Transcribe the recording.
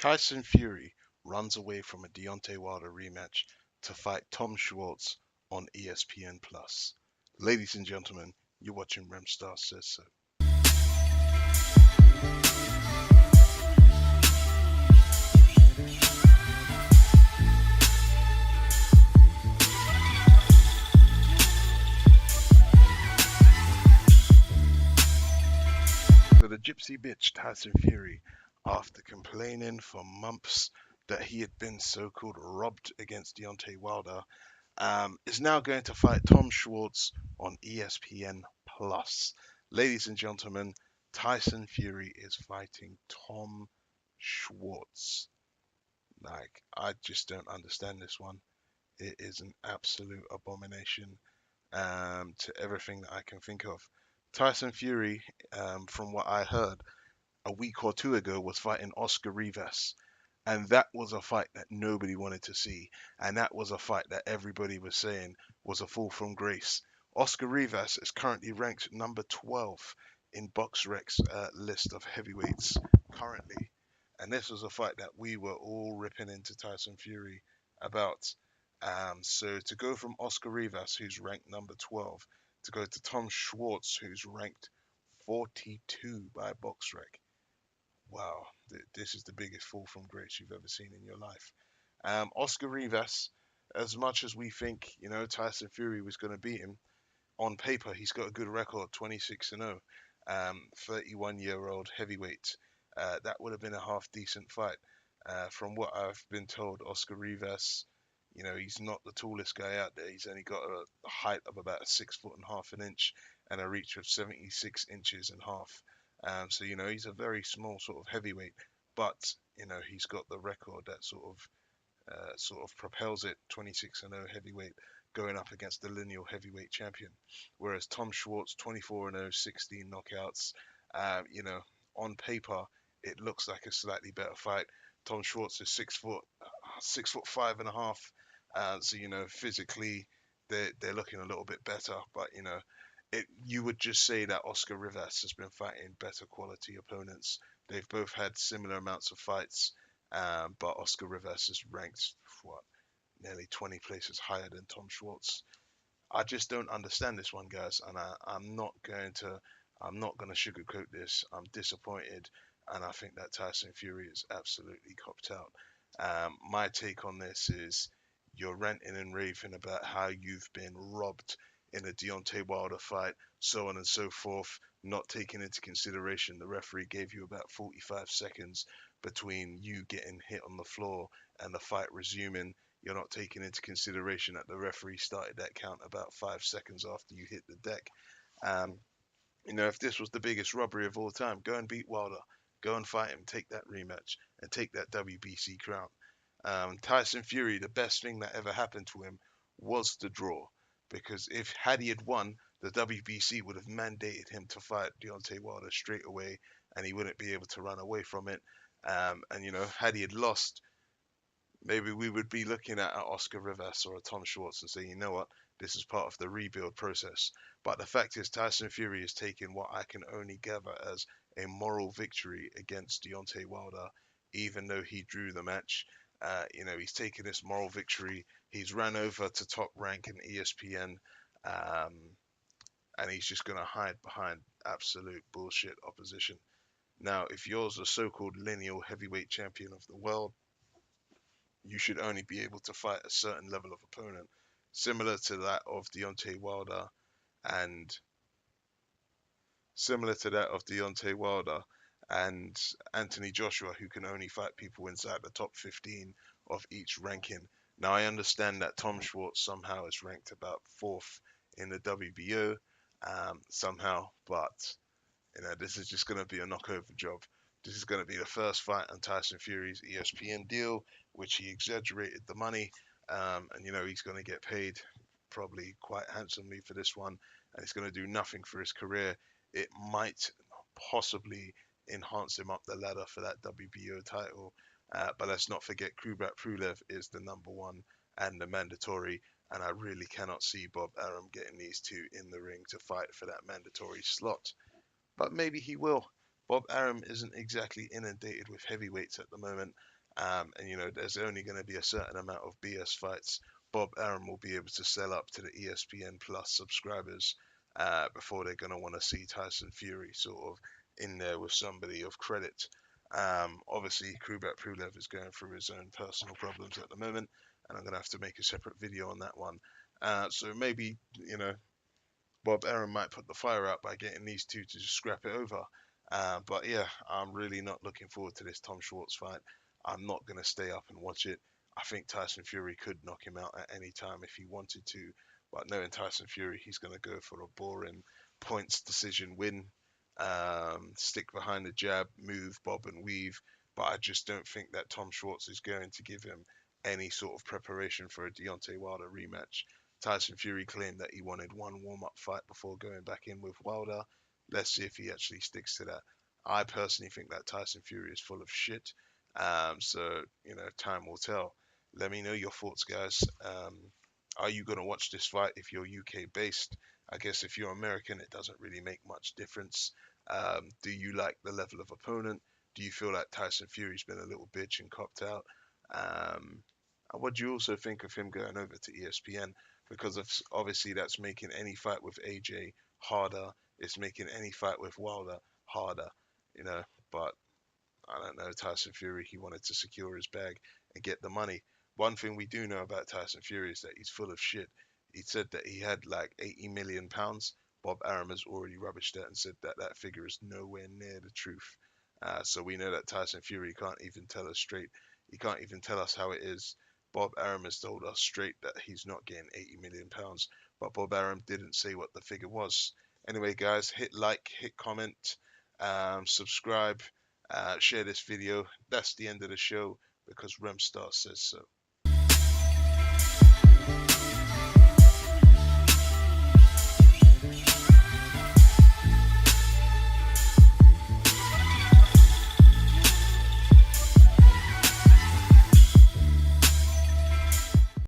Tyson Fury runs away from a Deontay Wilder rematch to fight Tom Schwarz on ESPN Plus. Ladies and gentlemen, you're watching Remstar Says So. So the gypsy bitch Tyson Fury, after complaining for months that he had been so-called robbed against Deontay Wilder, is now going to fight Tom Schwarz on ESPN Plus. Ladies and gentlemen, Tyson Fury is fighting Tom Schwarz. Like, I just don't understand this one. It is an absolute abomination to everything that I can think of. Tyson Fury, from what I heard a week or two ago, was fighting Oscar Rivas. And that was a fight that nobody wanted to see. And that was a fight that everybody was saying was a fall from grace. Oscar Rivas is currently ranked number 12 in BoxRec's list of heavyweights currently. And this was a fight that we were all ripping into Tyson Fury about. So to go from Oscar Rivas, who's ranked number 12, to go to Tom Schwarz, who's ranked 42 by BoxRec. Wow, this is the biggest fall from grace you've ever seen in your life. Oscar Rivas, as much as we think, Tyson Fury was going to beat him, on paper, he's got a good record, 26-0, 31-year-old heavyweight. That would have been a half decent fight. From what I've been told, Oscar Rivas, he's not the tallest guy out there. He's only got a height of about 6 foot and half an inch and a reach of 76 inches and half. So he's a very small sort of heavyweight, but he's got the record that sort of propels it, 26-0 heavyweight, going up against the lineal heavyweight champion. Whereas Tom Schwarz, 24-0, 16 knockouts. On paper, it looks like a slightly better fight. Tom Schwarz is 6 foot, 6 foot 5.5. So physically, they're looking a little bit better. But you would just say that Oscar Rivas has been fighting better quality opponents. They've both had similar amounts of fights, but Oscar Rivas is ranked what nearly 20 places higher than Tom Schwarz. I just don't understand this one, guys, and I'm not going to sugarcoat this. I'm disappointed, and I think that Tyson Fury is absolutely copped out. My take on this is you're ranting and raving about how you've been robbed in a Deontay Wilder fight, so on and so forth, not taking into consideration the referee gave you about 45 seconds between you getting hit on the floor and the fight resuming. You're not taking into consideration that the referee started that count about 5 seconds after you hit the deck. Um, if this was the biggest robbery of all time, go and beat Wilder. Go and fight him, take that rematch, and take that WBC crown. Tyson Fury, the best thing that ever happened to him was the draw. Because if had he had won, the WBC would have mandated him to fight Deontay Wilder straight away, and he wouldn't be able to run away from it. And had he had lost, maybe we would be looking at an Oscar Rivas or a Tom Schwarz and saying, you know what, this is part of the rebuild process. But the fact is, Tyson Fury has taken what I can only gather as a moral victory against Deontay Wilder, even though he drew the match. He's taken this moral victory. He's ran over to Top Rank in ESPN, um, and he's just going to hide behind absolute bullshit opposition. Now, if you're the so-called lineal heavyweight champion of the world, you should only be able to fight a certain level of opponent, similar to that of Deontay Wilder and similar to that of Deontay Wilder and Anthony Joshua, who can only fight people inside the top 15 of each ranking. Now, I understand that Tom Schwarz somehow is ranked about fourth in the WBO, somehow, but this is just going to be a knockover job. This is going to be the first fight on Tyson Fury's ESPN deal, which he exaggerated the money, and he's going to get paid probably quite handsomely for this one, and it's going to do nothing for his career. It might possibly enhance him up the ladder for that WBO title, but let's not forget Kubrat Pulev is the number one and the mandatory, and I really cannot see Bob Arum getting these two in the ring to fight for that mandatory slot. But maybe he will. Bob Arum isn't exactly inundated with heavyweights at the moment. And there's only going to be a certain amount of BS fights Bob Arum will be able to sell up to the ESPN Plus subscribers before they're going to want to see Tyson Fury sort of in there with somebody of credit. Obviously, Kubrat Pulev is going through his own personal problems at the moment, and I'm going to have to make a separate video on that one. So maybe, Bob Arum might put the fire out by getting these two to just scrap it over. But yeah, I'm really not looking forward to this Tom Schwarz fight. I'm not going to stay up and watch it. I think Tyson Fury could knock him out at any time if he wanted to. But knowing Tyson Fury, he's going to go for a boring points decision win. Stick behind the jab, move, bob and weave. But I just don't think that Tom Schwarz is going to give him any sort of preparation for a Deontay Wilder rematch. Tyson Fury claimed that he wanted one warm-up fight before going back in with Wilder. Let's see if he actually sticks to that. I personally think that Tyson Fury is full of shit. So time will tell. Let me know your thoughts, guys. Are you going to watch this fight if you're UK based? I guess if you're American, it doesn't really make much difference. Do you like the level of opponent? Do you feel like Tyson Fury's been a little bitch and copped out? And what do you also think of him going over to ESPN? Because obviously that's making any fight with AJ harder. It's making any fight with Wilder harder, you know. But I don't know, Tyson Fury, he wanted to secure his bag and get the money. One thing we do know about Tyson Fury is that he's full of shit. He said that he had like 80 million pounds. Bob Arum has already rubbished that and said that that figure is nowhere near the truth. So we know that Tyson Fury can't even tell us straight. He can't even tell us how it is. Bob Arum has told us straight that he's not getting 80 million pounds, but Bob Arum didn't say what the figure was. Anyway, guys, hit like, hit comment, subscribe, share this video. That's the end of the show because Remstar says so.